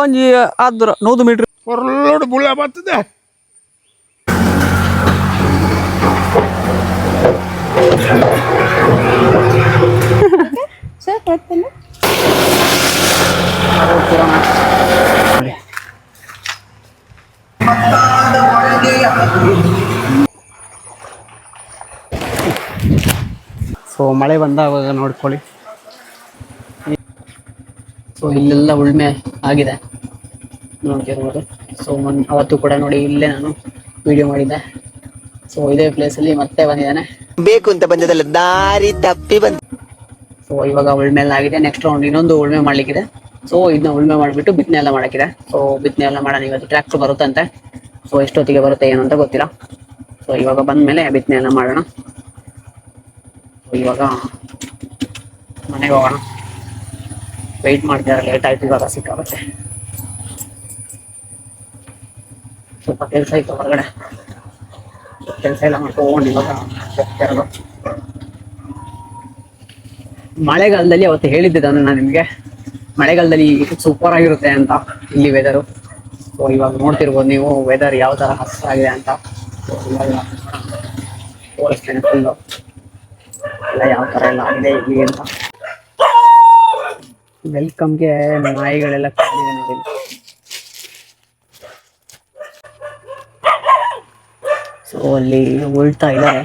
ಒಂಜಿ ಆದ್ರ 100 ಮೀಟರ್ ಹೊರಲೋಡು ಬುಳ್ಳ ಬರ್ತದೆ. ಸೊ ಮಳೆ ಬಂದಾಗ ನೋಡ್ಕೊಳ್ಳಿ. ಸೊ ಇಲ್ಲೆಲ್ಲ ಉಳ್ಮೆ ಆಗಿದೆ ನೋಡ್ತಿರ್ಬೋದು. ಸೊ ಅವತ್ತು ಕೂಡ ನೋಡಿ ಇಲ್ಲೇ ನಾನು ವಿಡಿಯೋ ಮಾಡಿದ್ದೆ. ಸೊ ಇದೇ ಪ್ಲೇಸಲ್ಲಿ ಮತ್ತೆ ಬಂದಿದ್ದಾನೆ ಬೇಕು ಅಂತ ಬಂದದಲ್ಲ, ದಾರಿ ತಪ್ಪಿ ಬಂದ. ಸೊ ಇವಾಗ ಉಳ್ಮೆ ಎಲ್ಲ ಆಗಿದೆ. ನೆಕ್ಸ್ಟ್ ರೌಂಡ್ ಇನ್ನೊಂದು ಉಳ್ಮೆ ಮಾಡ್ಲಿಕ್ಕಿದೆ. ಸೊ ಇದನ್ನ ಉಳ್ಮೆ ಮಾಡಿಬಿಟ್ಟು ಬಿತ್ತನೆ ಎಲ್ಲ ಮಾಡಕ್ಕಿದೆ. ಸೊ ಬಿತ್ತನೆ ಎಲ್ಲ ಮಾಡೋಣ. ಇವತ್ತು ಟ್ರ್ಯಾಕ್ಟರ್ ಬರುತ್ತಂತೆ. ಸೊ ಎಷ್ಟೊತ್ತಿಗೆ ಬರುತ್ತೆ ಏನು ಅಂತ ಗೊತ್ತಿಲ್ಲ. ಸೊ ಇವಾಗ ಬಂದ್ಮೇಲೆ ಬಿತ್ತನೆ ಎಲ್ಲ ಮಾಡೋಣ. ಇವಾಗ ಮನೆಗೆ ಹೋಗೋಣ. ವೆಯ್ಟ್ ಮಾಡ್ತಿದ್ದಾರೆ, ಲೇಟ್ ಆಯ್ತು ಇವಾಗ ಸಿಕ್ಕಾಗುತ್ತೆ. ಸ್ವಲ್ಪ ಕೆಲಸ ಇತ್ತು ಹೊರಗಡೆ, ಕೆಲಸ ಎಲ್ಲ ಮಾಡ್ಕೊಂಡು ಇವಾಗ ಹೋಗ್ತಾ ಇರೋದು. ಮಳೆಗಾಲದಲ್ಲಿ ಅವತ್ತು ಹೇಳಿದ್ದೆ ನಾನು ನಿಮಗೆ, ಮಳೆಗಾಲದಲ್ಲಿ ಸೂಪರ್ ಆಗಿರುತ್ತೆ ಅಂತ ಇಲ್ಲಿ ವೆದರು. ಸೊ ಇವಾಗ ನೋಡ್ತಿರ್ಬೋದು ನೀವು ವೆದರ್ ಯಾವ ಥರ ಹಸಿರಾಗಿದೆ ಅಂತ. ಇವಾಗ ತೋರಿಸ್ತೇನೆ ಫುಲ್ಲು ಎಲ್ಲ ಯಾವ ಥರ ಎಲ್ಲ ಆಗಿದೆ ಇಲ್ಲಿ ಅಂತ. ವೆಲ್ಕಮ್ಗೆ ನಾಯಿಗಳೆಲ್ಲ ಕಾಡಿದೆ ನೋಡಿ. ಸೊ ಅಲ್ಲಿ ಉಳ್ತಾ ಇದ್ದಾರೆ.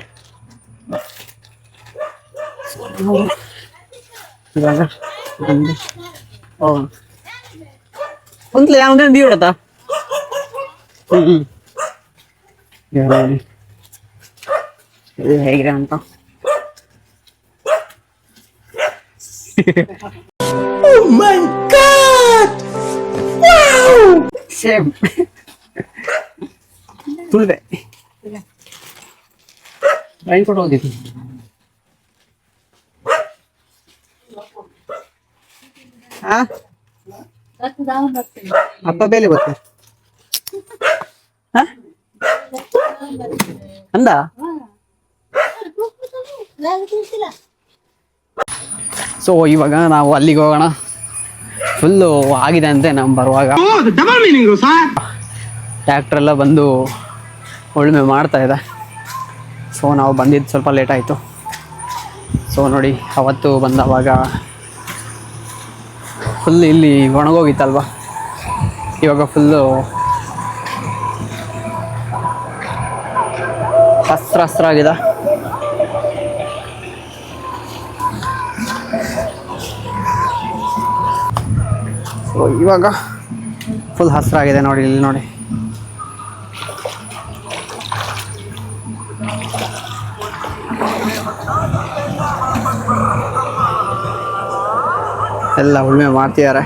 ಇವಾಗ ಕುಂತ್ಲೆ ಯಾವ್ದೇ ದೀವಡತ್ತ ಇದು ಹೇಗಿದೆ ಅಂತ. Oh my God! Wow! Same ತುಳಿದೆ ರೈನ್ ಕೊಟ್ಟು ಹೋಗಿದ್ದು. ಅಪ್ಪ ಬೇಲೆ ಗೊತ್ತ ಅಂದ. ಸೊ ಇವಾಗ ನಾವು ಅಲ್ಲಿಗೆ ಹೋಗೋಣ. ಫುಲ್ಲು ಆಗಿದೆ ಅಂತೆ ನಮ್ಮ ಬರುವಾಗ. ಟ್ರ್ಯಾಕ್ಟರ್ ಎಲ್ಲ ಬಂದು ಉಳುಮೆ ಮಾಡ್ತಾ ಇದೆ. ಸೊ ನಾವು ಬಂದಿದ್ದು ಸ್ವಲ್ಪ ಲೇಟ್ ಆಯಿತು. ಸೊ ನೋಡಿ ಅವತ್ತು ಬಂದವಾಗ ಫುಲ್ ಇಲ್ಲಿ ಒಣಗೋಗಿತ್ತಲ್ವ, ಇವಾಗ ಫುಲ್ಲು ಹಸ್ರಾಗಿದೆ. ಸೊ ಇವಾಗ ಫುಲ್ ಹಸ್ರಾಗಿದೆ ನೋಡಿ, ಇಲ್ಲಿ ನೋಡಿ. ಎಲ್ಲ ಉಳುಮೆ ಮಾಡ್ತಿದ್ದಾರೆ.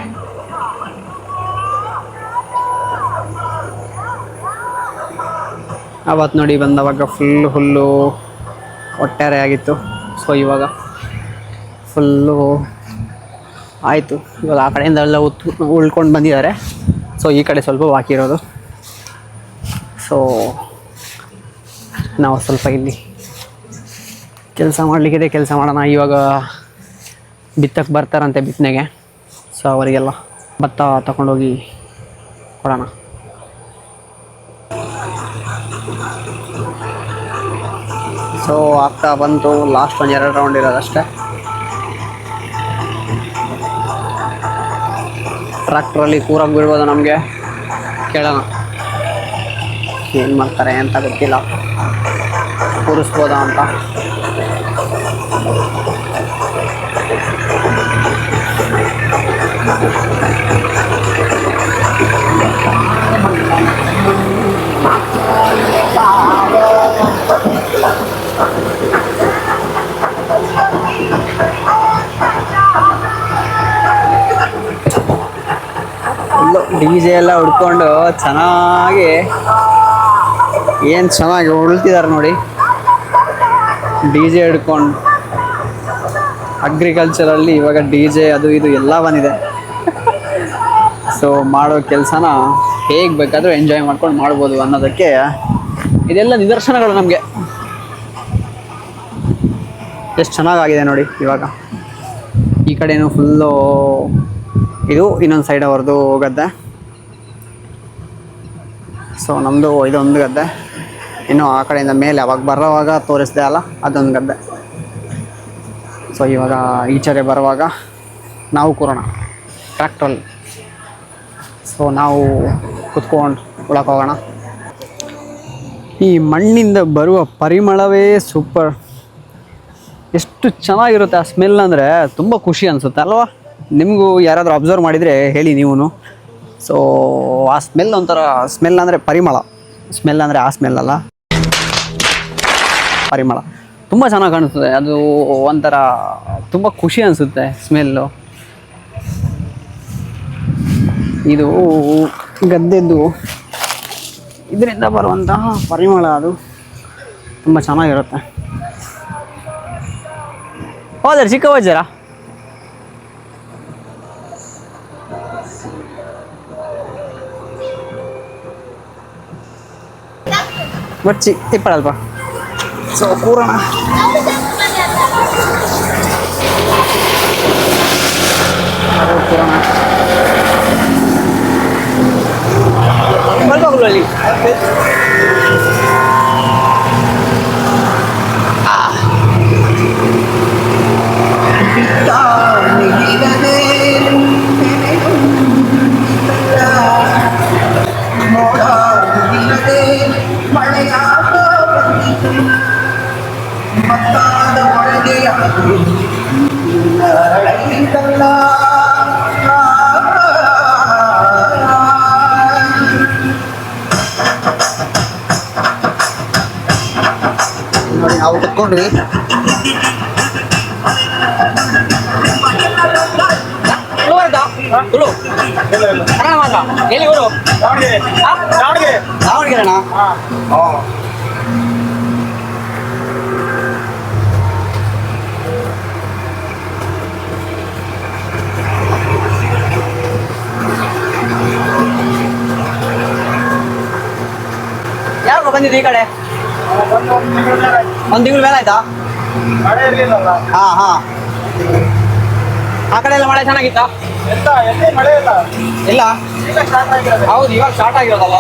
ಅವತ್ತು ನೋಡಿ ಬಂದವಾಗ ಹುಲ್ಲು ಒಟ್ಟಾರೆ ಆಗಿತ್ತು. ಸೊ ಇವಾಗ ಫುಲ್ಲು ಆಯಿತು. ಇವಾಗ ಆ ಕಡೆಯಿಂದ ಎಲ್ಲ ಉಳ್ಕೊಂಡು ಬಂದಿದ್ದಾರೆ. ಸೊ ಈ ಕಡೆ ಸ್ವಲ್ಪ ಬಾಕಿ ಇರೋದು. ಸೊ ನಾವು ಸ್ವಲ್ಪ ಇಲ್ಲಿ ಕೆಲಸ ಮಾಡಲಿಕ್ಕಿದೆ, ಕೆಲಸ ಮಾಡೋಣ. ಇವಾಗ ಬಿತ್ತಕ್ಕೆ ಬರ್ತಾರಂತೆ ಬಿತ್ತನೆಗೆ. ಸೊ ಅವರಿಗೆಲ್ಲ ಭತ್ತ ತಗೊಂಡೋಗಿ ಕೊಡೋಣ. ಸೊ ಆಗ್ತಾ ಬಂತು, ಲಾಸ್ಟ್ ಒಂದು 2 ರೌಂಡ್ ಇರೋದಷ್ಟೇ. ಟ್ರ್ಯಾಕ್ಟ್ರಲ್ಲಿ ಕೂರಾಗಿ ಬಿಡ್ಬೋದು ನಮಗೆ. ಕೇಳೋಣ ಏನು ಮಾಡ್ತಾರೆ ಅಂತ ಗೊತ್ತಿಲ್ಲ, ಕೂರಿಸ್ಬೋದಾ ಅಂತ. DJ ಎಲ್ಲ ಹುಡ್ಕೊಂಡು ಚೆನ್ನಾಗಿ ಏನು ಚೆನ್ನಾಗಿ ಉಳ್ತಿದ್ದಾರೆ ನೋಡಿ. DJ ಹಿಡ್ಕೊಂಡು ಅಗ್ರಿಕಲ್ಚರಲ್ಲಿ ಇವಾಗ DJ ಅದು ಇದು ಎಲ್ಲ ಬಂದಿದೆ. ಸೊ ಮಾಡೋ ಕೆಲಸನ ಹೇಗೆ ಬೇಕಾದರೂ ಎಂಜಾಯ್ ಮಾಡ್ಕೊಂಡು ಮಾಡ್ಬೋದು ಅನ್ನೋದಕ್ಕೆ ಇದೆಲ್ಲ ನಿದರ್ಶನಗಳು ನಮಗೆ. ಎಷ್ಟು ಚೆನ್ನಾಗಾಗಿದೆ ನೋಡಿ. ಇವಾಗ ಈ ಕಡೆನೂ ಫುಲ್ಲು ಇದು ಇನ್ನೊಂದು ಸೈಡ್ ಅವ್ರದ್ದು ಗದ್ದೆ. ಸೊ ನಮ್ಮದು ಇದೊಂದು ಗದ್ದೆ. ಇನ್ನು ಆ ಕಡೆಯಿಂದ ಮೇಲೆ ಅವಾಗ ಬರೋವಾಗ ತೋರಿಸ್ದೆ ಅಲ್ಲ, ಅದೊಂದು ಗದ್ದೆ. ಸೊ ಇವಾಗ ಈಚೆರೆ ಬರುವಾಗ ನಾವು ಕೂರೋಣ ಟ್ರ್ಯಾಕ್ಟ್ರಲ್ಲಿ. ಸೊ ನಾವು ಕುತ್ಕೊಂಡು ಉಳಕ್ಕೆ ಹೋಗೋಣ. ಈ ಮಣ್ಣಿಂದ ಬರುವ ಪರಿಮಳವೇ ಸೂಪರ್. ಎಷ್ಟು ಚೆನ್ನಾಗಿರುತ್ತೆ ಆ ಸ್ಮೆಲ್ ಅಂದರೆ ತುಂಬ ಖುಷಿ ಅನಿಸುತ್ತೆ ಅಲ್ವಾ? ನಿಮಗೂ ಯಾರಾದರೂ ಅಬ್ಸರ್ವ್ ಮಾಡಿದರೆ ಹೇಳಿ ನೀವು. ಸೊ ಆ ಸ್ಮೆಲ್ ಒಂಥರ, ಸ್ಮೆಲ್ ಅಂದರೆ ಪರಿಮಳ, ಸ್ಮೆಲ್ ಅಂದರೆ ಆ ಸ್ಮೆಲ್ ಅಲ್ಲ, ಪರಿಮಳ ತುಂಬ ಚೆನ್ನಾಗಿ ಕಾಣಿಸ್ತದೆ. ಅದು ಒಂಥರ ತುಂಬ ಖುಷಿ ಅನಿಸುತ್ತೆ ಸ್ಮೆಲ್ಲು. ಇದು ಗದ್ದೆದ್ದು ಇದರಿಂದ ಬರುವಂತಹ ಪರಿಮಳ ಅದು ತುಂಬ ಚೆನ್ನಾಗಿರುತ್ತೆ. ಹೋದರೆ ಚಿಕ್ಕ ವಜ್ಜರ ಬಚ್ಚಿ ತಿಪ್ಪಳಲ್ಪ. ಸೊ ಕೂರೋಣ. ಅಲ್ಲಿ ನೋಡಿ ನಾವು ಕುತ್ಕೊಂಡ್ವಿ. ಎಲ್ಲಿ ಊರು? ದಾವಣಗೆರೆನಾ? ಯಾವಾಗ ಬಂದಿದ್ದು ಈ ಕಡೆ? ಒಂದು ತಿಂಗಳ ಮೇಲೆ ಆಯ್ತಾ? ಹಾ ಹಾ. ಆ ಕಡೆ ಎಲ್ಲ ಮಳೆ ಚೆನ್ನಾಗಿತ್ತಾ? ಇಲ್ಲ. ಹೌದು, ಇವಾಗ ಸ್ಟಾರ್ಟ್ ಆಗಿರೋದಲ್ಲ.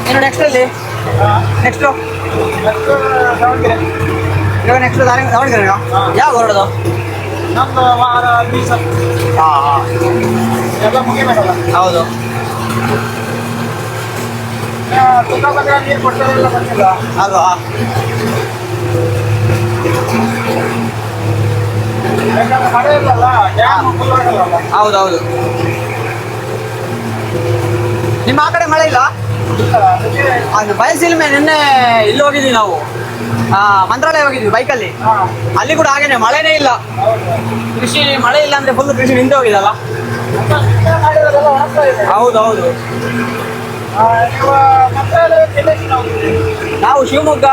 ಏನು ನೆಕ್ಸ್ಟ್ ಅಲ್ಲಿ? ನೆಕ್ಸ್ಟು ಇವಾಗ ನೆಕ್ಸ್ಟ್ ದಾವಣಗೆರೆ. ಯಾವ ಹೊರಡೋದು? ನಮ್ದು ವಾರ ದಿವಸ ಹಾಂ ಹಾಂ ಎಲ್ಲ ಮುಗಿಬೇಕಲ್ಲ. ಹೌದು. ತುಂಗಭದ್ರಾ ನೀರು ಕೊಡ್ತಾರಲ್ಲ, ಬಂದಿಲ್ಲ ಅಲ್ವಾ? ಯಾಕಂದ್ರೆ ಮಳೆ ಇಲ್ಲಲ್ಲ, ಡ್ಯಾಮ್ ಫುಲ್ ಆಗಲ್ಲ. ಹೌದೌದು. ನಿಮ್ಮ ಆ ಕಡೆ ಮಳೆ ಇಲ್ಲ? ಅದು ಬಯಸಿಲ್ಮೆ ನಿನ್ನೆ ಇಲ್ಲಿ ಹೋಗಿದ್ವಿ ನಾವು, ಮಂತ್ರಾಲಯ ಹೋಗಿದ್ವಿ ಬೈಕಲ್ಲಿ. ಅಲ್ಲಿ ಕೂಡ ಹಾಗೇನೆ ಮಳೆನೇ ಇಲ್ಲ. ಕೃಷಿ ಮಳೆ ಇಲ್ಲ ಅಂದ್ರೆ ಫುಲ್ ಕೃಷಿ ನಿಂತು ಹೋಗಿದಲ್ಲ. ಹೌದೌದು. ನಾವು ಶಿವಮೊಗ್ಗ,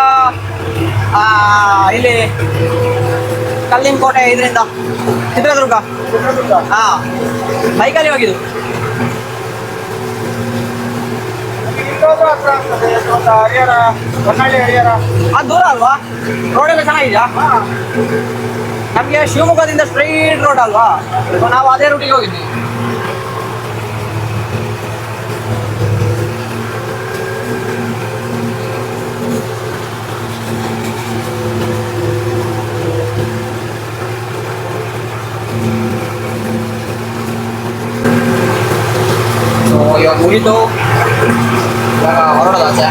ಇಲ್ಲಿ ಕಲ್ಲಿನ ಕೋಟೆ, ಇದರಿಂದ ಚಿತ್ರದುರ್ಗ. ಹಾ, ಬೈಕಲ್ಲಿ ಹೋಗಿದ್ದು. ಹರಿಹರ, ಹೊನ್ನಾಳಿ ಹರಿಹರ ಅದು ದೂರ ಅಲ್ವಾ? ರೋಡ್ ಎಲ್ಲ ಚೆನ್ನಾಗಿದೆಯಾ? ನಮಗೆ ಶಿವಮೊಗ್ಗದಿಂದ ಸ್ಟ್ರೈಟ್ ರೋಡ್ ಅಲ್ವಾ, ನಾವು ಅದೇ ರೂಟಿಗೆ ಹೋಗಿದ್ವಿ. ಇವಾಗ ಮುಗಿತು, ಇವಾಗ ಹೊರಡೋದು ಆಚೆ.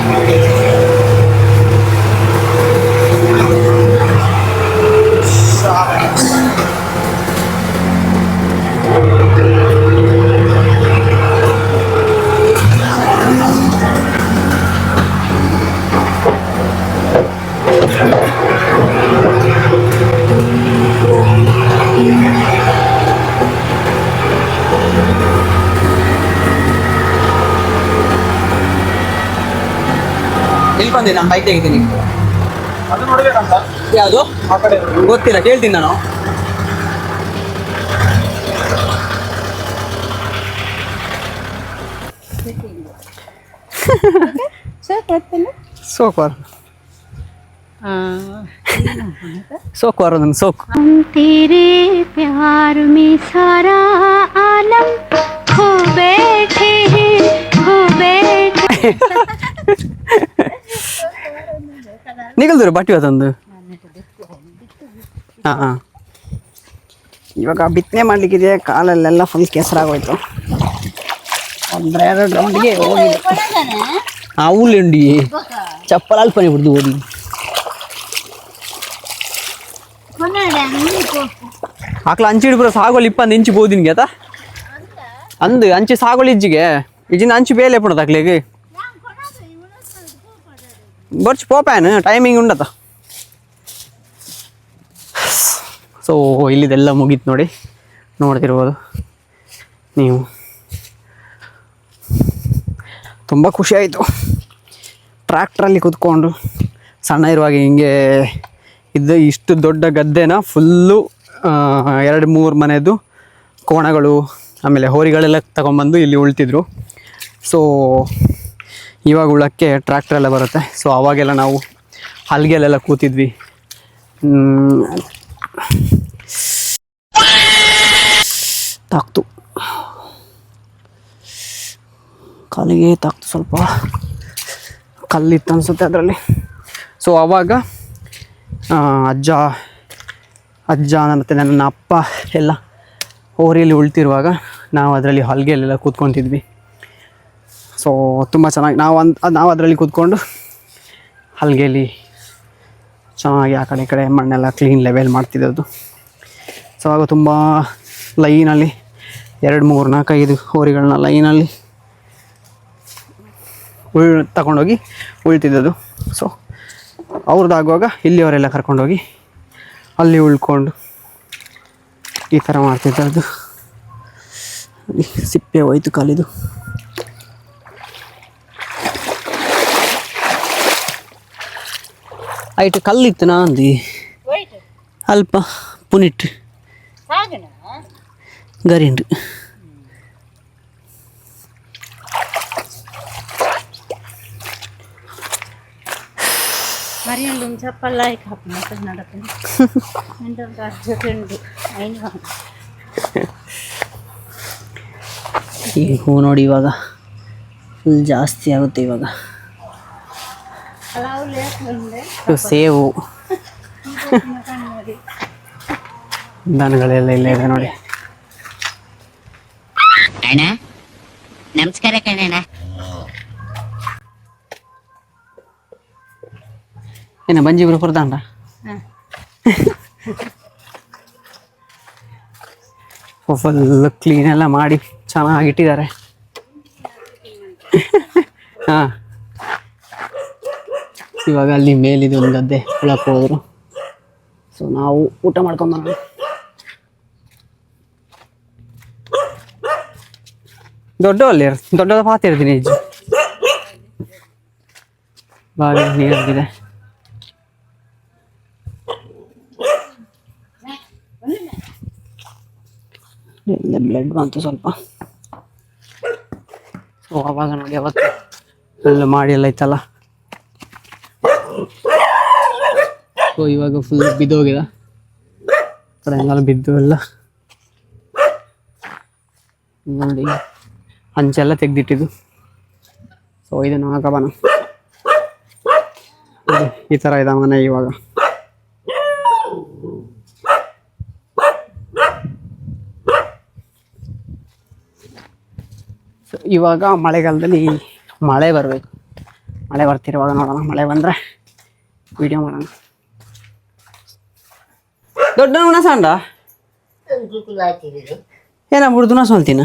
ಇಲ್ಲಿ ಬಂದೆ, ನಾನು ಬೈಕ್ ತೆಗಿತೀನಿ. ಅದು ನೋಡ್ಬೇಕಂತ. ಯಾವುದು ಆ ಕಡೆ ಗೊತ್ತಿಲ್ಲ, ಕೇಳ್ತೀನಿ ನಾನು. ಸೋಕ್ವಾರ್ ಸೋಕ್ವಾರ್ ಅದನ್ನು ಸೋಕ್. तेरे प्यार में सारा आलम खो बैठे हैं खो बैठे. ನಿಗಲ್ದ್ರು ಬಟ್ಟಿ ಅದೊಂದು. ಹಾಂ ಹಾಂ, ಇವಾಗ ಬಿತ್ತನೆ ಮಾಡ್ಲಿಕ್ಕಿದೆ. ಕಾಲಲ್ಲೆಲ್ಲ ಫುಲ್ ಕೆಸರಾಗೋಯ್ತು. ಒಂದೆರಡು ರೌಂಡ್ಗೆ ಹೋಗಿದೆ. ಹುಲ್ಲಿಂಡಿ ಚಪ್ಪಲ್ ಅಲ್ಪನೆ ಬಿಡ್ದು ಹೋಗಿ. ಆಕಲ ಅಂಚಿ ಹಿಡ್ಬಿಡ ಸಾಗೋಲಿ 20 ಇಂಚು ಬೋದಿ ನಿಂಗೆ ಆತ ಅಂದು ಅಂಚಿ ಸಾಗೋಲಿ ಇಜ್ಜಿಗೆ ಇಜಿನ ಅಂಚು ಬೇಲೆ ಪುಡದ ಅಕ್ಲಿಗೆ ಬರ್ಚ್ ಪೋಪ್ಯಾನ್ ಟೈಮಿಂಗ್ ಉಂಡತ. ಸೊ ಇಲ್ಲಿದೆಲ್ಲ ಮುಗೀತು ನೋಡಿ, ನೋಡ್ತಿರ್ಬೋದು ನೀವು. ತುಂಬ ಖುಷಿ ಆಯಿತು ಟ್ರ್ಯಾಕ್ಟ್ರಲ್ಲಿ ಕೂತ್ಕೊಂಡು. ಸಣ್ಣ ಇರುವಾಗ ಹಿಂಗೆ ಇಷ್ಟು ದೊಡ್ಡ ಗದ್ದೆನ ಫುಲ್ಲು 2-3 ಮನೆಯದು ಕೋಣಗಳು ಆಮೇಲೆ ಹೋರಿಗಳೆಲ್ಲ ತಗೊಂಬಂದು ಇಲ್ಲಿ ಉಳ್ತಿದ್ರು. ಸೊ ಇವಾಗ ಉಳಕ್ಕೆ ಟ್ರ್ಯಾಕ್ಟ್ರೆಲ್ಲ ಬರುತ್ತೆ. ಸೊ ಅವಾಗೆಲ್ಲ ನಾವು ಹಲ್ಗೆಲೆಲ್ಲ ಕೂತಿದ್ವಿ. ತಾಕ್ತು ಕಾಲಿಗೆ ತಾಕ್ತು, ಸ್ವಲ್ಪ ಕಲ್ಲಿತ್ತು ಅನಿಸುತ್ತೆ ಅದರಲ್ಲಿ. ಸೊ ಆವಾಗ ಅಜ್ಜ ಮತ್ತು ನನ್ನ ಅಪ್ಪ ಎಲ್ಲ ಹೋರಿಯಲ್ಲಿ ಉಳ್ತಿರುವಾಗ ನಾವು ಅದರಲ್ಲಿ ಹಲ್ಗೆಲೆಲ್ಲ ಕೂತ್ಕೊತಿದ್ವಿ. ಸೊ ತುಂಬ ಚೆನ್ನಾಗಿ ನಾವು ಅದರಲ್ಲಿ ಕೂತ್ಕೊಂಡು ಹಲ್ಗೆಯಲ್ಲಿ ಚೆನ್ನಾಗಿ ಆ ಕಡೆ ಈ ಕಡೆ ಮಣ್ಣೆಲ್ಲ ಕ್ಲೀನ್ ಲೆವೆಲ್ ಮಾಡ್ತಿದ್ದದ್ದು. ಸೊ ಆಗ ತುಂಬ ಲೈನಲ್ಲಿ 2, 3, 4, 5 ಹೋರಿಗಳನ್ನ ಲೈನಲ್ಲಿ ತಗೊಂಡೋಗಿ ಉಳ್ತಿದ್ದದು. ಸೊ ಅವ್ರದ್ದಾಗುವಾಗ ಇಲ್ಲಿಯವರೆಲ್ಲ ಕರ್ಕೊಂಡೋಗಿ ಅಲ್ಲಿ ಉಳ್ಕೊಂಡು ಈ ಥರ ಮಾಡ್ತಿದ್ದದ್ದು. ಸಿಪ್ಪೆ ಹೋಯ್ತು ಕಾಲಿದು. ಆಯ್ತು ಕಲ್ಲಿತ್ತು ನಾಂದಿ ಅಲ್ಪ ಪುನಿಟ್ ಗರಿಂಡು Marian siapa like apa macam nada pun. Anda kerja kendi, ini kan. ಈ ಹೂ ನೋಡಿ ಇವಾಗ ಫುಲ್ ಜಾಸ್ತಿ ಆಗುತ್ತೆ. ಇವಾಗ ಇದು ಸೇವು ದನಗಳೆಲ್ಲ ಇಲ್ಲೇ ಇದೆ ನೋಡಿ. ಅಣ್ಣ ನಮಸ್ಕಾರ ಕಣಣ್ಣ. ಏನ ಬಂಜಿಬ್ರು ಕೊಡ್ತಾನ್ರ ಫುಲ್ ಕ್ಲೀನ್ ಎಲ್ಲ ಮಾಡಿ ಚೆನ್ನಾಗಿಟ್ಟಿದ್ದಾರೆ. ಹಾಂ, ಇವಾಗ ಅಲ್ಲಿ ಮೇಲಿದೆ ಒಂದು ಗದ್ದೆ, ಒಳಕ್ಕೆ ಹೋದ್ರು. ಸೊ ನಾವು ಊಟ ಮಾಡ್ಕೊಂಬರೋಣ. ದೊಡ್ಡದ ಪಾತ್ರೆ ಇರ್ತೀನಿ ಅಜ್ಜಿ. ಬಾವಿ ನೀರಾಗಿದೆ. ಎಲ್ಲ ಬ್ಲಡ್ ಬಂತು ಸ್ವಲ್ಪ. ಸೊ ಅವಾಗ ನೋಡಿ ಅವತ್ತು ಎಲ್ಲ ಮಾಡಿ ಎಲ್ಲ ಇತ್ತಲ್ಲ. ಸೊ ಇವಾಗ ಫುಲ್ ಬಿದ್ದೋಗಿದೆ, ಕಡೆ ಬಿದ್ದು ಎಲ್ಲ ನೋಡಿ ಹಂಚೆಲ್ಲ ತೆಗ್ದಿಟ್ಟಿದ್ದು. ಸೊ ಇದನ್ನು ಹಾಕಬಾನ ಈ ಥರ ಇದೆ ಮನೆ ಇವಾಗ. ಇವಾಗ ಮಳೆಗಾಲದಲ್ಲಿ ಮಳೆ ಬರಬೇಕು. ಮಳೆ ಬರ್ತಿರುವಾಗ ನೋಡೋಣ, ಮಳೆ ಬಂದರೆ ವಿಡಿಯೋ ಮಾಡೋಣ. ದೊಡ್ಡ ಉಣಸ ಅಂಡ ಏನಾಗ್ಬಿಡ್ದು ನಾ ಸೋಲ್ತೀನ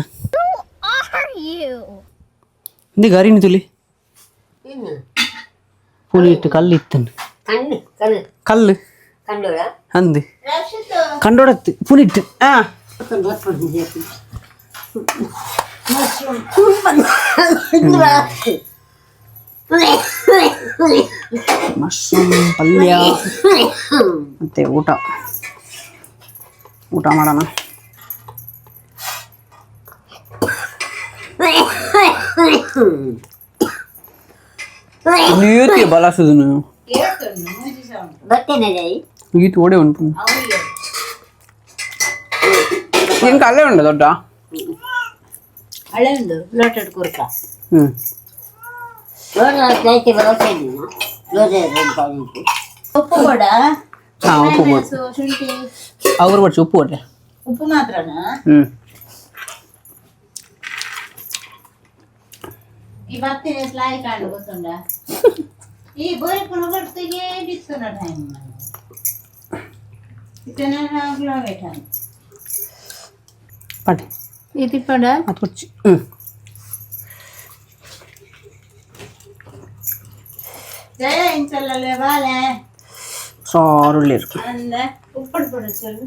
ಇಂದು ಗಾರಿನ ತುಲಿ ಪುಲಿ ಇಟ್ಟು ಕಲ್ಲು ಇತ್ತನು ಕಲ್ಲು ಅಂದು ಕಂಡೋಡತ್ತು ಪುನಿಟ್ಟು. ಮಶ್ರೂಮ್ ಪಲ್ಯ ಮತ್ತೆ ಊಟ ಮಾಡೋಣ. ನೀತಿ ಬಲಾಸುದು ನೀವು ಬರ್ತೇನೆ ಈತ ಓಡೆ ಉಂಟು ఇంకా అల్లే ఉండదు దొడ్డ ಹಳೆ ಒಂದು ಲೋಟೆಡ್ ಕುರ್ಕ ಹ್ಮ್ ಉಪ್ಪು ಕೂಡ ಹಾ ಉಪ್ಪು ಕೊಡು ಶುಂಠಿ ಅವ್ರು ಕೊಡ್ಸಿ ಉಪ್ಪು ಕೊಡ್ರಿ ಉಪ್ಪು ಮಾತ್ರನಾ ಈ ಬರ್ತೀನಿ ಸ್ಲಾಯ್ ಕಾಂಡು ಗೊತ್ತುಂಡ ಈ ಬೋಯ್ಕೊಂಡು ಬರ್ತಿಗೆ ಬಿಸ್ತುನ ಟೈಮ್ ಇತನೆಲ್ಲ ಬೇಟಾನು పట్టు ఇది పడ అది వచ్చి జయ ఇంచల్లలే వాలే సారు లేరు అంద ఉప్పుడు పొడచలు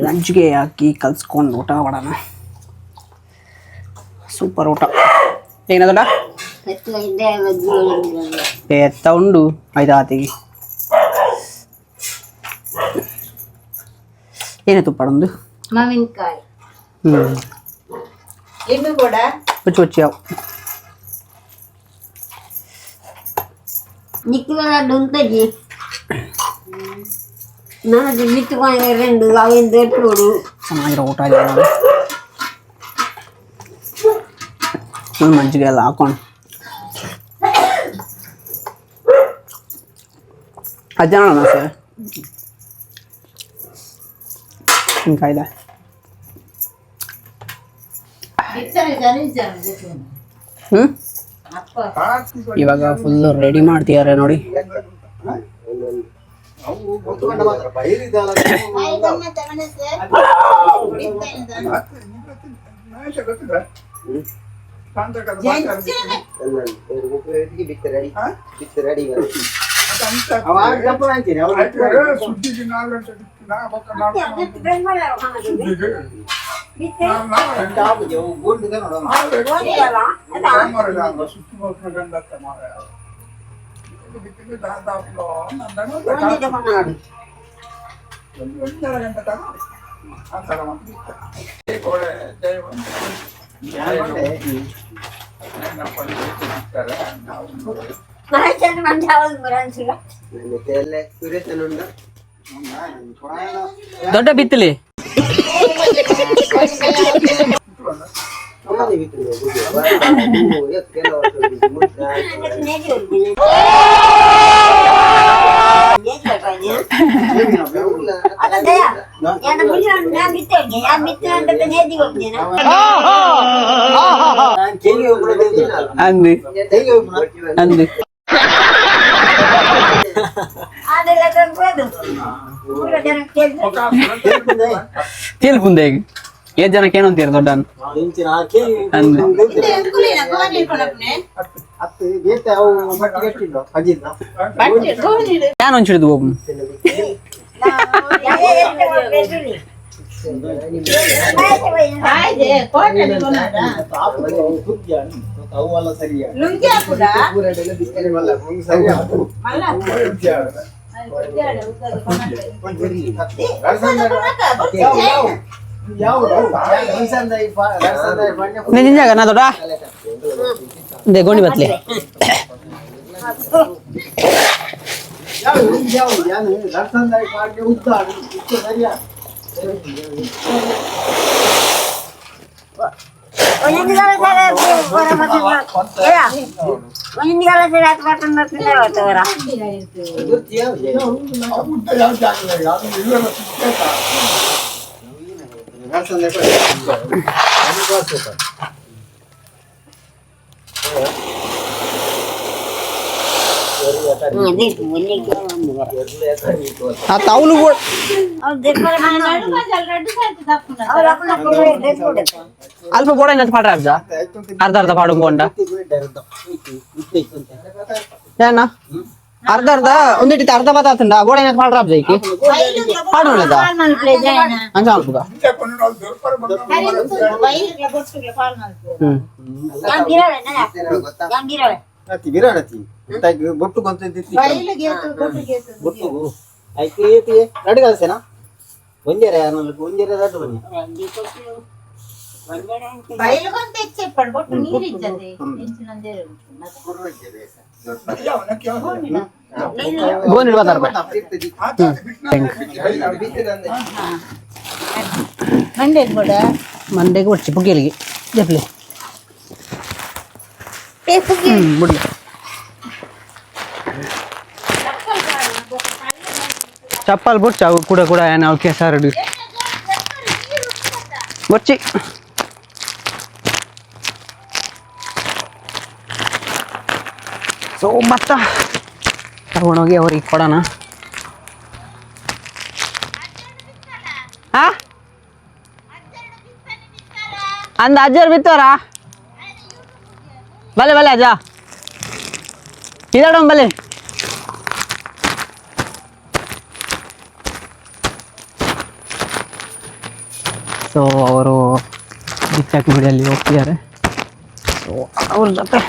మంచిగా ಹಾಕಿ ಕಲ್ಸ್ಕೊಂಡು ಊಟ ಮಾಡೋಣ. ಸೂಪರ್ ಊಟ ಏನದಲ್ಲ ಎತ್ತ ಉಂಡು ಐದು ಆತಿಗೆ ಏನಾಯ್ತು ಪಡೊಂದು ಮಾವಿನಕಾಯಿ ಇನ್ನು ಕೂಡ వచ్చి వచ్చావు నిక్కులాడు ఉంటుంది నాకు మిత్తుకొని రెండు అవి దొరుకుడు ಚೆನ್ನಾಗಿರೋ ಊಟ ಇದೆ ಮಂಚಿಗೆ ಎಲ್ಲ ಹಾಕೊಂಡು ಅಜ್ಜಾನ ಸರ್ ఇంకా ಇದೆ ಇವಾಗ ಫುಲ್ ರೆಡಿ ಮಾಡ್ತಿದ್ದಾರೆ ನೋಡಿ. ದೊಡ್ಡ ಬಿತ್ತಲಿ అంది అంది ತೇಲ್ಪುಂದೆ ಏ ಜನಕ್ಕೆ ಏನು ಅಂತೀರ ದೊಡ್ಡ ಯಾನ್ ಒಂಚಿಡಿದು ಹೋಗು ನಿಜಾಗ ನಾ ದೊಡ್ಡ ಗೋಣಿ ಬತ್ಲಿ ఆ తావులు కూడా అల్ప కూడా ఎంత పాట రాజా అర్ధ అర్ధ పాడు కొండ ఏనా ಅರ್ಧ ಒಂದಿಟ್ಟು ಅರ್ಧ ಬತ್ತಾತಂಡ ಗೋಡೆ ಪಾಡ್ರ ಜೈಕಿ ಪಾಡೋಳದ ಅಂಜ ಅಲ್ಪುಗ ಬೊಟ್ಟು ಕೊಂತಿದ್ದಿ ಬೊಟ್ಟು ಐತಿ ರೆಡಿ ಕಲ್ಸೇನಾ ಒಂಜೇರೆ ಒಂಜೇರೆ ದೊಡ್ಡ ಬನ್ನಿ ಗೋನ್ ಇಡ್ಬಾರ್ದು ಮಂಡೆಗೆ ಒಡ್ಸಿ ಪುಗ್ಗಿಲಿಗೆ ಜಪ್ಲಿ ಬಿಡ್ಲಿ ಚಪ್ಪಲ್ ಬುಡ್ಚ ಅವು ಕೂಡ ಕೂಡ ನಾವು ಕೆಸರು ಬೊಚ್ಚಿ ಸೊ ಭತ್ತ ತಗೊಂಡೋಗಿ ಅವ್ರಿಗೆ ಕೊಡೋಣ ಹಾ ಅಂದ ಅಜ್ಜರು ಬಿತ್ತವರ ಬಲೆ ಬಲೆ ಅಜ್ಜ ಇದಡ ಬಲೆ ಸೊ ಅವರು ಬಿತ್ತಕ್ಕೆ ನೋಡಿ ಅಲ್ಲಿ ಹೋಗ್ತಿದ್ದಾರೆ ಸೊ ಅವ್ರ ಜೊತೆ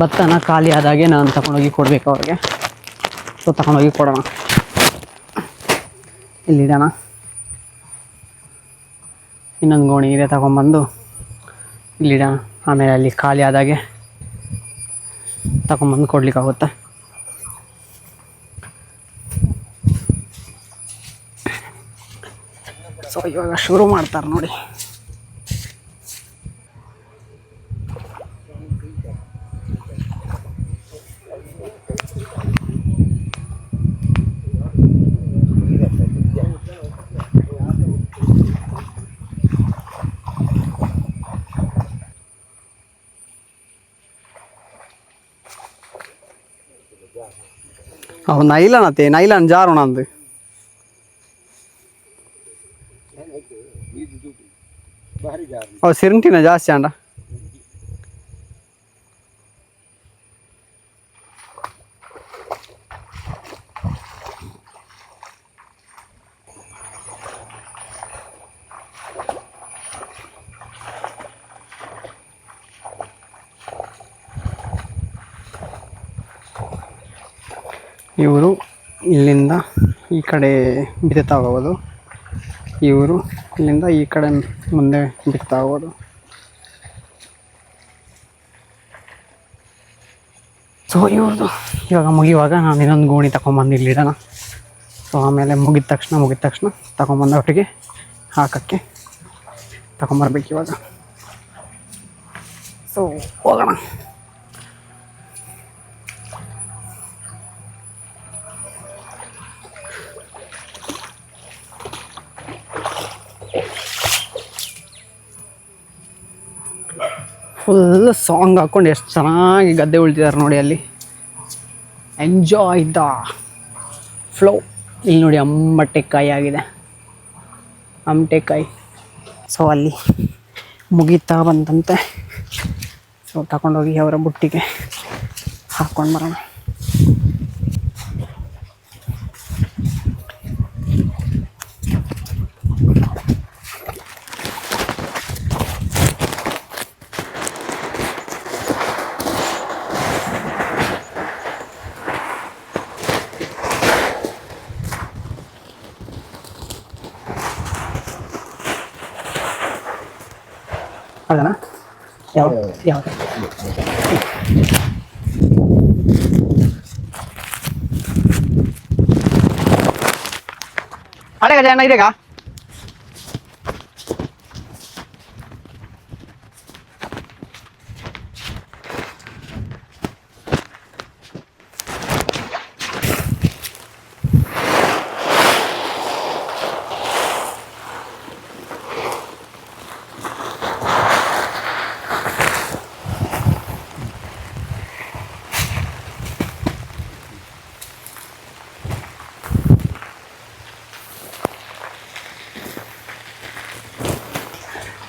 ಭತ್ತನ ಖಾಲಿ ಆದಾಗೆ ನಾನು ತಗೊಂಡೋಗಿ ಕೊಡ್ಬೇಕು ಅವ್ರಿಗೆ ಸೊ ತಗೊಂಡೋಗಿ ಕೊಡೋಣ ಇಲ್ಲಿಡೋಣ ಇನ್ನೊಂದು ಗೋಣಿ ಇದೆ ತಗೊಂಬಂದು ಇಲ್ಲಿಡೋಣ ಆಮೇಲೆ ಅಲ್ಲಿ ಖಾಲಿ ಆದಾಗೆ ತಗೊಂಬಂದು ಕೊಡ್ಲಿಕ್ಕಾಗುತ್ತೆ ಸೊ ಇವಾಗ ಶುರು ಮಾಡ್ತಾರೆ ನೋಡಿ ಅವು ನೈಲಾನ್ ಜಾರೋಣ ಅಂದು ಅವು ಸಿರಂಟಿನ ಜಾಸ್ತಿ ಅಂಡ ಇವರು ಇಲ್ಲಿಂದ ಈ ಕಡೆ ಬಿತ್ತಾ ಹೋಗೋದು, ಇವರು ಇಲ್ಲಿಂದ ಈ ಕಡೆ ಮುಂದೆ ಬಿತ್ತಾ ಹೋಗೋದು. ಸೊ ಇವ್ರದ್ದು ಇವಾಗ ಮುಗಿಯುವಾಗ ನಾನು ಇನ್ನೊಂದು ಗೋಣಿ ತಗೊಂಬಂದು ಇಲ್ಲಿಡೋಣ. ಸೊ ಆಮೇಲೆ ಮುಗಿದ ತಕ್ಷಣ ತಗೊಂಬಂದು ಒಟ್ಟಿಗೆ ಹಾಕೋಕ್ಕೆ ತಗೊಂಬರ್ಬೇಕು ಇವಾಗ. ಸೊ ಹೋಗೋಣ. ಫುಲ್ ಸಾಂಗ್ ಹಾಕ್ಕೊಂಡು ಎಷ್ಟು ಚೆನ್ನಾಗಿ ಗದ್ದೆ ಉಳ್ತಿದ್ದಾರೆ ನೋಡಿ ಅಲ್ಲಿ. Enjoy the flow. ಇಲ್ಲಿ ನೋಡಿ ಅಂಬಟ್ಟೆಕಾಯಿ ಆಗಿದೆ, ಅಮಟೆಕಾಯಿ. ಸೊ ಅಲ್ಲಿ ಮುಗಿತಾ ಬಂದಂತೆ. ಸೊ ತಗೊಂಡೋಗಿ ಅವರ ಬುಟ್ಟಿಗೆ ಹಾಕ್ಕೊಂಡು ಬರೋಣ. ಹೌದಾ? ಯಾವುದು ಹಳೆ ಗಜ ಇದೀಗ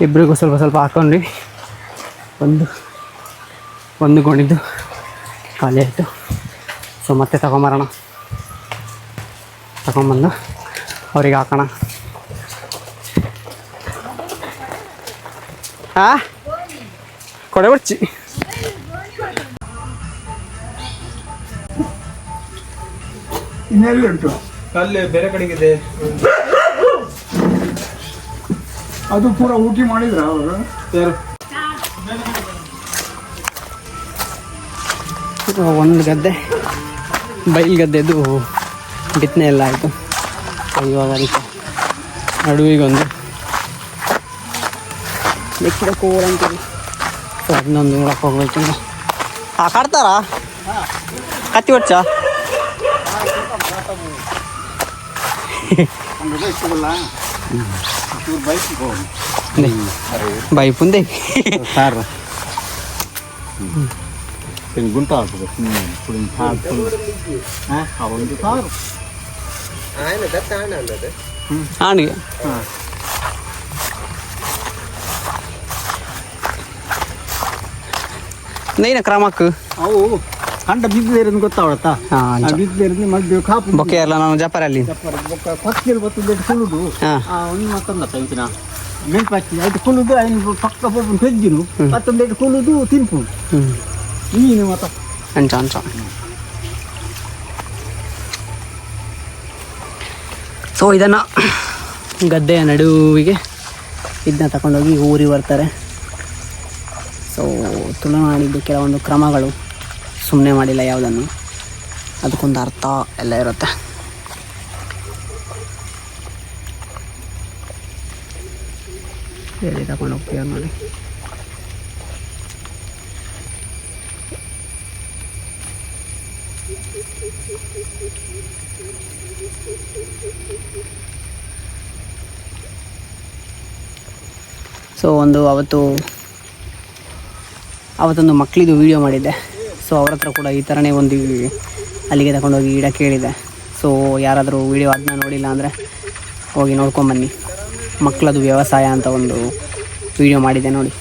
ಇಬ್ಬರಿಗೂ ಸ್ವಲ್ಪ ಸ್ವಲ್ಪ ಹಾಕ್ಕೊಂಡ್ವಿ. ಒಂದು ಗೋಣಿದ್ದು ಖಾಲಿ ಆಯಿತು. ಸೊ ಮತ್ತೆ ತಗೊಂಬರೋಣ, ತಗೊಂಬಂದು ಅವ್ರಿಗೆ ಹಾಕೋಣ. ಕೊಡೆ ಬರ್ಚಿ ಇನ್ನೆಲ್ಲಿ ಉಂಟು? ಅಲ್ಲಿ ಬೇರೆ ಕಡೆಗಿದೆ. ಅದು ಪೂರ ಊಟಿ ಮಾಡಿದ್ರ ಅವರು ಯಾರು? ಒಂದು ಗದ್ದೆ ಬೈಲ್ ಗದ್ದೆದು ಬಿತ್ತನೆ ಎಲ್ಲ ಆಯಿತು. ಇವಾಗ ಅದಕ್ಕೆ ನಡುವಿಗೊಂದು ಲೆಕ್ಕಿದ ಕೋರ್ ಅಂತೀವಿ. ಸೊ ಅದನ್ನೊಂದು ನೋಡಕ್ಕೆ ಹೋಗ್ಬೇಕು. ಕಾಡ್ತಾರಾ ಕತ್ತಿ ಹೊಚ್ಚ ಬಾಯಿ ಪುಂದೆ ಸಾರು ಗುಂಟ ಒಂದು ಸಾರು ಹಾಣಿಗೆ ನೈನ ಕ್ರಮಕ್ಕೆ ಅವು ಕಂಡ ಬಿದ್ದಿದ್ದೇನೆ ಗೊತ್ತಾವಳತ್ತಾ? ಹಾಂ ಬಿದ್ದಿದ್ದೇನೆ ಮದ್ದು ಕಾಪು ಬೊಕ್ಕೆ ಎಲ್ಲ ನಾವು ಜಪಾರಲ್ಲಿ ಪಕ್ಷಿಯಲ್ಲಿ ಬರ್ತದೆ ಕುಳುದು ಒಂದು ಮತ್ತೊಂದು ಪಂಚಿನ ಮೆಂಪಚ್ಚಿ ಆಯ್ತು ಕುಳುದು ಐನು ಪಕ್ಕ ಪೊಪ್ಪು ತೆಜ್ಜಿನು ಮತ್ತೊಂದು ಕುಳುದು ತಿನ್ಪು ನೀನು ಮತ್ತ ಅಂಚ ಅಂಚ. ಸೊ ಇದನ್ನು ಗದ್ದೆಯ ನಡುವಿಗೆ ಇದನ್ನ ತಗೊಂಡೋಗಿ ಊರಿಗೆ ಬರ್ತಾರೆ. ಸೊ ತುಳುನಾಡಿದ್ದು ಕೆಲವೊಂದು ಕ್ರಮಗಳು ಸುಮ್ಮನೆ ಮಾಡಿಲ್ಲ ಯಾವುದನ್ನು, ಅದಕ್ಕೊಂದು ಅರ್ಥ ಎಲ್ಲ ಇರುತ್ತೆ. ಹೇಳಿ ತಗೊಂಡು ಹೋಗ್ತೀವಿ ನೋಡಿ. ಸೊ ಅವತ್ತೊಂದು ಮಕ್ಕಳಿದು ವೀಡಿಯೋ ಮಾಡಿದ್ದೆ. ಸೊ ಅವ್ರ ಹತ್ರ ಕೂಡ ಈ ಥರನೇ ಒಂದು ಅಲ್ಲಿಗೆ ತಗೊಂಡೋಗಿ ಗಿಡ ಕೇಳಿದೆ. ಸೊ ಯಾರಾದರೂ ವೀಡಿಯೋ ಅದನ್ನ ನೋಡಿಲ್ಲ ಅಂದರೆ ಹೋಗಿ ನೋಡ್ಕೊಂಬನ್ನಿ. ಮಕ್ಕಳದು ವ್ಯವಸಾಯ ಅಂತ ಒಂದು ವೀಡಿಯೋ ಮಾಡಿದ್ದೆ ನೋಡಿ,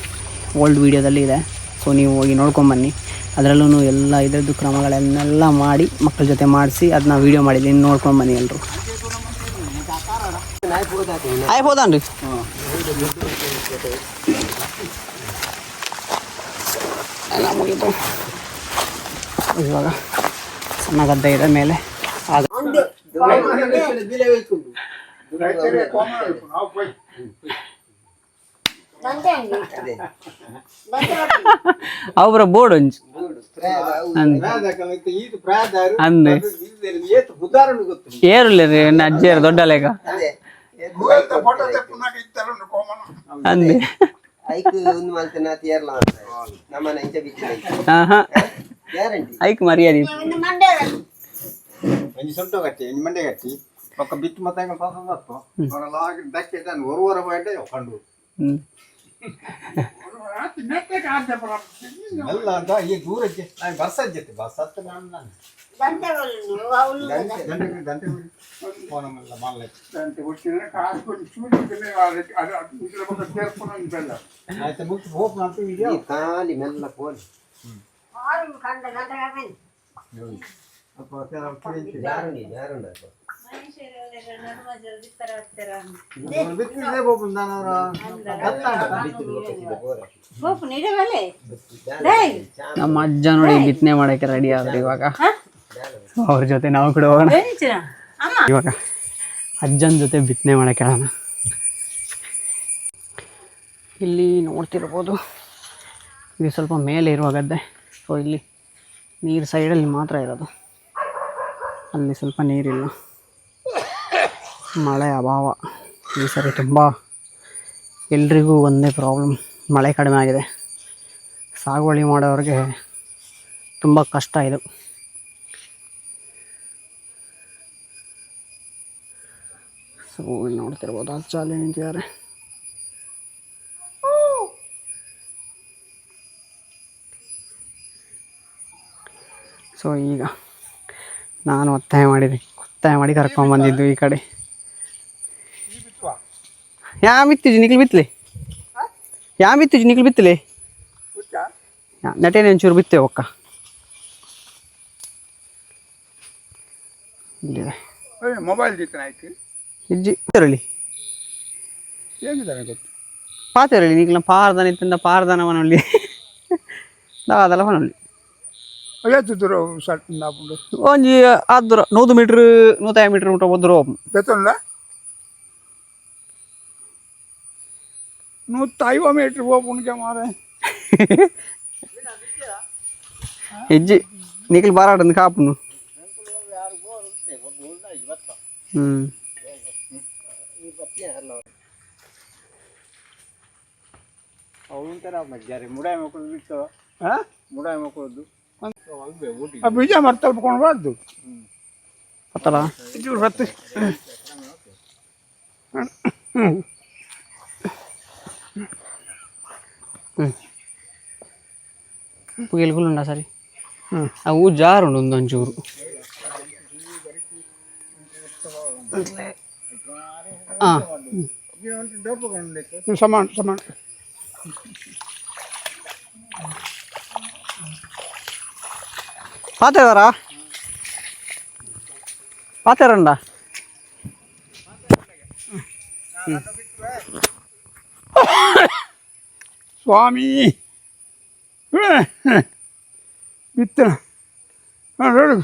ಓಲ್ಡ್ ವೀಡಿಯೋದಲ್ಲಿ ಇದೆ. ಸೊ ನೀವು ಹೋಗಿ ನೋಡ್ಕೊಂಬನ್ನಿ. ಅದರಲ್ಲೂ ಎಲ್ಲ ಇದರದ್ದು ಕ್ರಮಗಳನ್ನೆಲ್ಲ ಮಾಡಿ ಮಕ್ಕಳ ಜೊತೆ ಮಾಡಿಸಿ ಅದನ್ನ ವೀಡಿಯೋ ಮಾಡಿದ್ದೀನಿ, ನೋಡ್ಕೊಂಬನ್ನಿ ಎಲ್ಲರೂ. ಆಯ್ಬೋದನ್ರಿ ಎಲ್ಲ ಮುಗಿತು. ಇವಾಗ ಸಣ್ಣ ಗದ್ದೆ ಇದೆ ಮೇಲೆ ಅವ್ರ ಬೋರ್ಡ್ ಒಂಚು ಅಂದೆ ಏರುಲ್ಲ ರೀ ಅಜ್ಜಿಯರು ದೊಡ್ಡ ಲೆಕ್ಕ ಅಂದೆ ಐಕ್ ಮರ್ಯಾದೆ ಸೊಂಟು ಕಟ್ಟಿ ಮಂಡೆ ಕಟ್ಟಿ ಒಕ್ಕ ಬಿತ್ತು ಮತ್ತೆ ಒರುವರ ಪಾಯಿಂಟ್ ಕಂಡು ಎಲ್ಲ ಅಂತ ಈ ದೂರಕ್ಕೆ ಬಸ್ ಅಜ್ಜತ್ತೆ ಬಸ್ ಹತ್ತ ಖಾಲಿ ಮೆಲ್ಲ ಫೋನ್ ನಮ್ಮ ಅಜ್ಜ ನೋಡಿ ಬಿತ್ತನೆ ಮಾಡಕ್ಕೆ ರೆಡಿ ಆದ್ರೆ ಇವಾಗ ಅವ್ರ ಜೊತೆ ನಾವು ಕೂಡ ಹೋಗೋಣ. ಇವಾಗ ಅಜ್ಜನ ಜೊತೆ ಬಿತ್ತನೆ ಮಾಡಕ್ಕೆ ಹೇಳೋಣ. ಇಲ್ಲಿ ನೋಡ್ತಿರ್ಬೋದು ಇದು ಸ್ವಲ್ಪ ಮೇಲೆ ಇರುವ ಗದ್ದೆ. ಸೊ ಇಲ್ಲಿ ನೀರು ಸೈಡಲ್ಲಿ ಮಾತ್ರ ಇರೋದು, ಅಲ್ಲಿ ಸ್ವಲ್ಪ ನೀರಿಲ್ಲ. ಮಳೆ ಅಭಾವ ಈ ಸರಿ ತುಂಬ, ಎಲ್ರಿಗೂ ಒಂದೇ ಪ್ರಾಬ್ಲಮ್, ಮಳೆ ಕಡಿಮೆ ಆಗಿದೆ. ಸಾಗುವಳಿ ಮಾಡೋರಿಗೆ ತುಂಬ ಕಷ್ಟ ಇದು. ಸೊ ಇಲ್ಲಿ ನೋಡ್ತಿರ್ಬೋದು ಅಜ್ಜ ಅಲ್ಲಿ ನಿಂತಿದ್ದಾರೆ. ಸೊ ಈಗ ನಾನು ಒತ್ತಾಯ ಮಾಡಿ ಕರ್ಕೊಂಡ್ಬಂದಿದ್ದು ಈ ಕಡೆ. ಯಾ ಬಿತ್ತಿಜಿ ನಿಕ್ಲು ಬಿತ್ತಲೆ ಯಾ ಬಿತ್ತಿಜಿ ನಿಕ್ಲು ಬಿತ್ತಲೆ ನಟೇನೆ ಒಂಚೂರು ಬಿತ್ತೇವೆ ಒಕ್ಕ ಇಲ್ಲಿದೆ ಮೊಬೈಲ್ ಜೊತೆ ಆಯ್ತು ಇಜ್ಜಿ ಪಾತೆರಳಿ ಏನಿದ್ದಾನೆ ಗೊತ್ತು ಪಾತೆರಳಿ ನೀಕ್ಲ ಪಾರ್ದನ ಇತ್ತಿಂದ ಪಾರ್ದನವನಲ್ಲಿ ದಾದಲವನಲ್ಲಿ ಅಯ್ಯತ್ತು ದೂರ ಸಟ್ ನಾಪುಂಡು ಒಂಜಿ ಆದ್ರ 100 ಮೀಟರ್ 150 ಮೀಟರ್ ಊಟ ಹೋದ್ರು ಬೆತ್ತಲ್ಲ 150 ಮೀಟರ್ ಹೋಗ್ಬಿಡ್ಗೆ ಮಾರೆ ಇಜ್ಜಿ ನೀಕ್ಲ ಬಾರಾಡಂದು ಕಾಪುನು ಅವನು ಮಜ್ಜಾರೆ ಮುಡಾಯಿ ಮಕ್ಕಳು ಬಿಟ್ಟು ಮುಡಾಯಿ ಮಕ್ಕಳದ್ದು ಬೀಜ ಮರ್ತ ತಲ್ಪಿಕೊಂಡು ಬಾರ್ದು ಪತ್ತಲ್ಲ ಇದ್ದು ಬತ್ತು ಪುಗೆಲ್ಗುಲ್ಲುಂಡ ಸರಿ ಅವು ಜಾರುಂಡು ಒಂದೊಂಚೂರು ಸಮಾನ ಸಮಾನ ಪಾತೆರವರಾ ಪಾತೆರಂಡ ಸ್ವಾಮಿ ಬಿತ್ತ ನೋಡು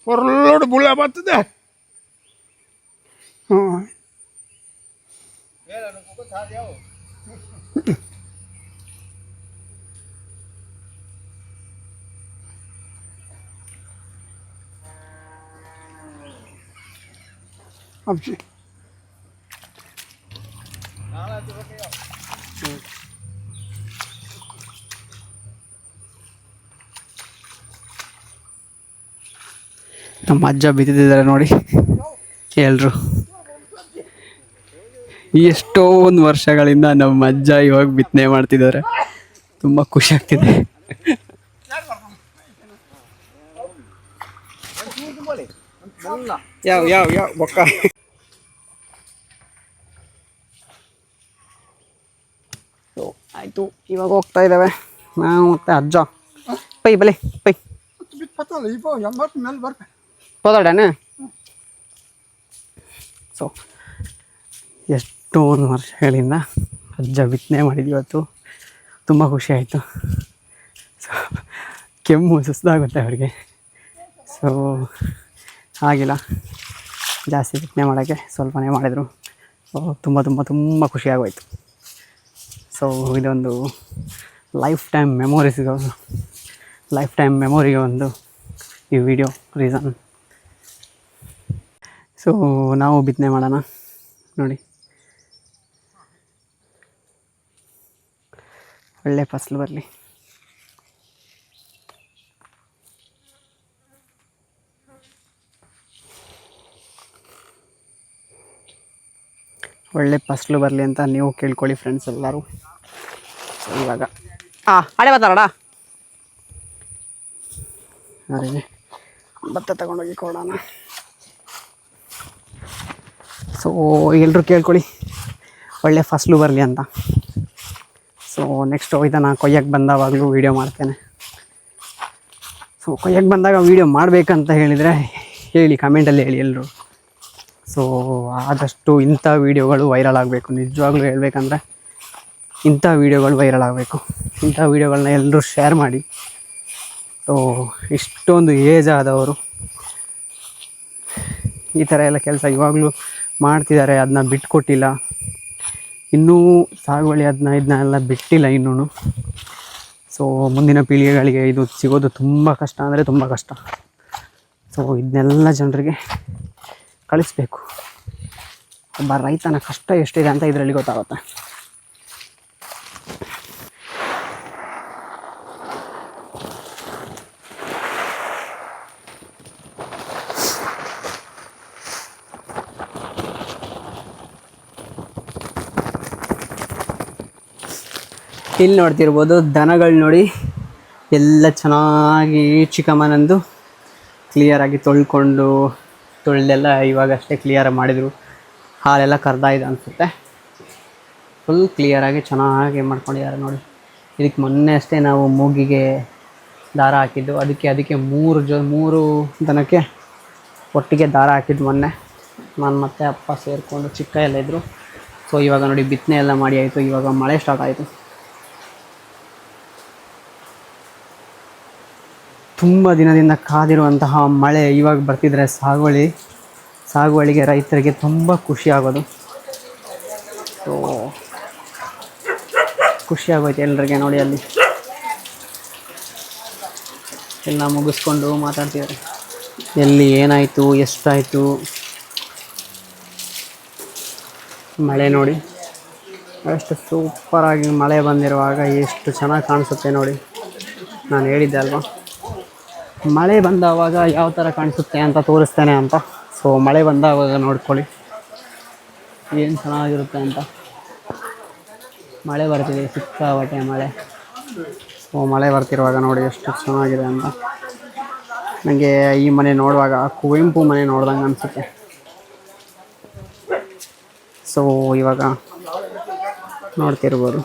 ಹೊರಲೋಡು ಬುಳ್ಳ ಬರ್ತದೆ ಹಾಂ ಅಬ್ಜಿ ನಮ್ಮ ಅಜ್ಜ ಬಿದ್ದಿದ್ದಾರೆ ನೋಡಿ ಎಲ್ರು ಎಷ್ಟೊಂದು ವರ್ಷಗಳಿಂದ ನಮ್ಮ ಅಜ್ಜ ಇವಾಗ ಬಿತ್ತನೆ ಮಾಡ್ತಿದ್ದಾರೆ ತುಂಬ ಖುಷಿ ಆಗ್ತಿದೆ ಯಾವ ಯಾವ ಯಾವ ಬೊಕ್ಕ ಆಯಿತು ಇವಾಗ ಹೋಗ್ತಾ ಇದ್ದಾವೆ ನಾವು ಮತ್ತೆ ಅಜ್ಜ ಪೈ ಬಲೆ ಪೈ ಬಿತ್ತಲ್ಲ ಇಪ್ಪ ಎಂಬತ್ತು ಮೇಲೆ ಬರ್ತೆ ಹೋದಾಡಣ ಸೊ ಎಷ್ಟೊಂದು ವರ್ಷಗಳಿಂದ ಅಜ್ಜ ಬಿತ್ತನೆ ಮಾಡಿದ್ವಿ ಇವತ್ತು ತುಂಬ ಖುಷಿ ಆಯಿತು ಸೊ ಕೆಮ್ಮು ಸುಸ್ತಾಗುತ್ತೆ ಅವರಿಗೆ ಸೊ ಆಗಿಲ್ಲ ಜಾಸ್ತಿ ಬಿತ್ತನೆ ಮಾಡೋಕ್ಕೆ ಸ್ವಲ್ಪನೇ ಮಾಡಿದರು ತುಂಬ ತುಂಬ ತುಂಬ ಖುಷಿಯಾಗೋಯ್ತು ಸೊ ಇದೊಂದು ಲೈಫ್ ಟೈಮ್ ಮೆಮೊರಿಗೆ ಒಂದು ಈ ವಿಡಿಯೋ ರೀಸನ್ ಸೊ ನಾವು ಬಿತ್ತನೆ ಮಾಡೋಣ ನೋಡಿ ಒಳ್ಳೆ ಫಸಲು ಬರಲಿ ಒಳ್ಳೆ ಫಸಲು ಬರಲಿ ಅಂತ ನೀವು ಕೇಳ್ಕೊಳ್ಳಿ ಫ್ರೆಂಡ್ಸ್ ಎಲ್ಲರೂ ಸೊ ಇವಾಗ ಹಳೆ ಬರ್ತಾರಡ ಅವರಿಗೆ ಭತ್ತ ತಗೊಂಡೋಗಿ ಕೊಡೋಣ ಸೊ ಎಲ್ಲರೂ ಕೇಳ್ಕೊಳ್ಳಿ ಒಳ್ಳೆ ಫಸಲು ಬರಲಿ ಅಂತ ಸೊ ನೆಕ್ಸ್ಟು ಇದನ್ನು ಕೊಯ್ಯಕ್ಕೆ ಬಂದಾವಾಗಲೂ ವೀಡಿಯೋ ಮಾಡ್ತೇನೆ ಸೊ ಕೊಯ್ಯಕ್ಕೆ ಬಂದಾಗ ವೀಡಿಯೋ ಮಾಡಬೇಕಂತ ಹೇಳಿದರೆ ಹೇಳಿ ಕಮೆಂಟಲ್ಲಿ ಹೇಳಿ ಎಲ್ಲರೂ ಸೊ ಆದಷ್ಟು ಇಂಥ ವೀಡಿಯೋಗಳು ವೈರಲ್ ಆಗಬೇಕು ನಿಜವಾಗ್ಲೂ ಹೇಳಬೇಕಂದ್ರೆ ಇಂಥ ವೀಡಿಯೋಗಳು ವೈರಲ್ ಆಗಬೇಕು ಇಂಥ ವೀಡಿಯೋಗಳನ್ನ ಎಲ್ಲರೂ ಶೇರ್ ಮಾಡಿ ಸೊ ಇಷ್ಟೊಂದು ಏಜ್ ಆದವರು ಈ ಥರ ಎಲ್ಲ ಕೆಲಸ ಇವಾಗಲೂ ಮಾಡ್ತಿದ್ದಾರೆ, ಅದನ್ನ ಬಿಟ್ಕೊಟ್ಟಿಲ್ಲ, ಇನ್ನೂ ಸಾಗುವಳಿ ಇದನ್ನೆಲ್ಲ ಬಿಟ್ಟಿಲ್ಲ ಇನ್ನೂ. ಸೊ ಮುಂದಿನ ಪೀಳಿಗೆಗಳಿಗೆ ಇದು ಸಿಗೋದು ತುಂಬ ಕಷ್ಟ ಅಂದರೆ ತುಂಬ ಕಷ್ಟ. ಸೊ ಇದನ್ನೆಲ್ಲ ಜನರಿಗೆ ಕಳಿಸ್ಬೇಕು. ಒಬ್ಬ ರೈತನ ಕಷ್ಟ ಎಷ್ಟಿದೆ ಅಂತ ಇದರಲ್ಲಿ ಗೊತ್ತಾಗುತ್ತೆ. ಇಲ್ಲಿ ನೋಡ್ತಿರ್ಬೋದು ದನಗಳು ನೋಡಿ ಎಲ್ಲ ಚೆನ್ನಾಗಿ ಚಿಕ್ಕಮ್ಮನಂದು ಕ್ಲಿಯರಾಗಿ ತೊಳೆದೆಲ್ಲ ಇವಾಗಷ್ಟೇ ಕ್ಲಿಯರ್ ಮಾಡಿದರು. ಹಾಲೆಲ್ಲ ಕರ್ದಾ ಇದೆ ಅನಿಸುತ್ತೆ. ಫುಲ್ ಕ್ಲಿಯರಾಗಿ ಚೆನ್ನಾಗಿ ಮಾಡ್ಕೊಂಡಿದ್ದಾರೆ ನೋಡಿ. ಇದಕ್ಕೆ ಮೊನ್ನೆ ಅಷ್ಟೇ ನಾವು ಮೂಗಿಗೆ ದಾರ ಹಾಕಿದ್ದು. ಅದಕ್ಕೆ 3 ದನಕ್ಕೆ ಒಟ್ಟಿಗೆ ದಾರ ಹಾಕಿದ್ದು ಮೊನ್ನೆ ನಾನು ಮತ್ತೆ ಅಪ್ಪ ಸೇರಿಕೊಂಡು ಚಿಕ್ಕ ಎಲ್ಲ ಇದ್ದರು. ಸೊ ಇವಾಗ ನೋಡಿ ಬಿತ್ತನೆ ಎಲ್ಲ ಮಾಡಿ ಆಯಿತು. ಇವಾಗ ಮಳೆ ಸ್ಟಾರ್ಟ್ ಆಯಿತು. ತುಂಬ ದಿನದಿಂದ ಕಾದಿರುವಂತಹ ಮಳೆ ಇವಾಗ ಬರ್ತಿದ್ರೆ ಸಾಗುವಳಿಗೆ ರೈತರಿಗೆ ತುಂಬ ಖುಷಿ ಆಗೋದು. ಸೊ ಖುಷಿ ಆಗೋಯ್ತು ಎಲ್ರಿಗೆ. ನೋಡಿ ಅಲ್ಲಿ ಎಲ್ಲ ಮುಗಿಸ್ಕೊಂಡು ಮಾತಾಡ್ತಿದ್ದಾರೆ, ಎಲ್ಲಿ ಏನಾಯಿತು ಎಷ್ಟಾಯಿತು. ಮಳೆ ನೋಡಿ ಎಷ್ಟು ಸೂಪರಾಗಿ ಮಳೆ ಬಂದಿರುವಾಗ ಎಷ್ಟು ಚೆನ್ನಾಗಿ ಕಾಣಿಸುತ್ತೆ ನೋಡಿ. ನಾನು ಹೇಳಿದ್ದೆ ಅಲ್ವಾ ಮಳೆ ಬಂದವಾಗ ಯಾವ ಥರ ಕಾಣಿಸುತ್ತೆ ಅಂತ ತೋರಿಸ್ತೇನೆ ಅಂತ. ಸೊ ಮಳೆ ಬಂದವಾಗ ನೋಡ್ಕೊಳ್ಳಿ ಏನು ಚೆನ್ನಾಗಿರುತ್ತೆ ಅಂತ. ಮಳೆ ಬರ್ತಿದೆ, ಸಿಕ್ಕಾಪಟ್ಟೆ ಮಳೆ. ಸೊ ಮಳೆ ಬರ್ತಿರುವಾಗ ನೋಡಿ ಎಷ್ಟು ಚೆನ್ನಾಗಿದೆ ಅಂತ. ನನಗೆ ಈ ಮನೆ ನೋಡುವಾಗ ಕುವೆಂಪು ಮನೆ ನೋಡ್ದಂಗೆ ಅನಿಸುತ್ತೆ. ಸೊ ಇವಾಗ ನೋಡ್ತಿರ್ಬೋದು.